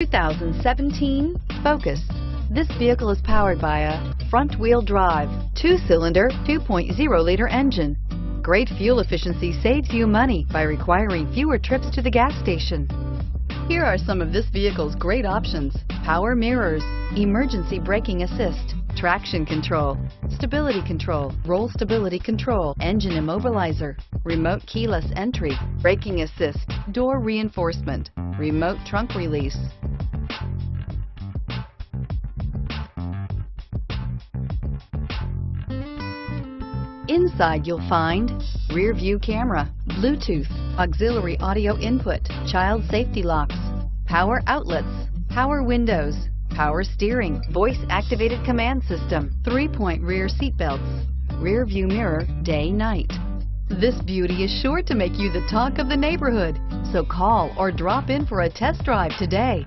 2017 Focus. This vehicle is powered by a front-wheel drive, 2-cylinder, 2.0-liter engine. Great fuel efficiency saves you money by requiring fewer trips to the gas station. Here are some of this vehicle's great options: power mirrors, emergency braking assist, traction control, stability control, roll stability control, engine immobilizer, remote keyless entry, braking assist, door reinforcement, remote trunk release. Inside you'll find rear view camera, Bluetooth, auxiliary audio input, child safety locks, power outlets, power windows, power steering, voice activated command system, 3-point rear seat belts, rear view mirror, day night. This beauty is sure to make you the talk of the neighborhood, so call or drop in for a test drive today.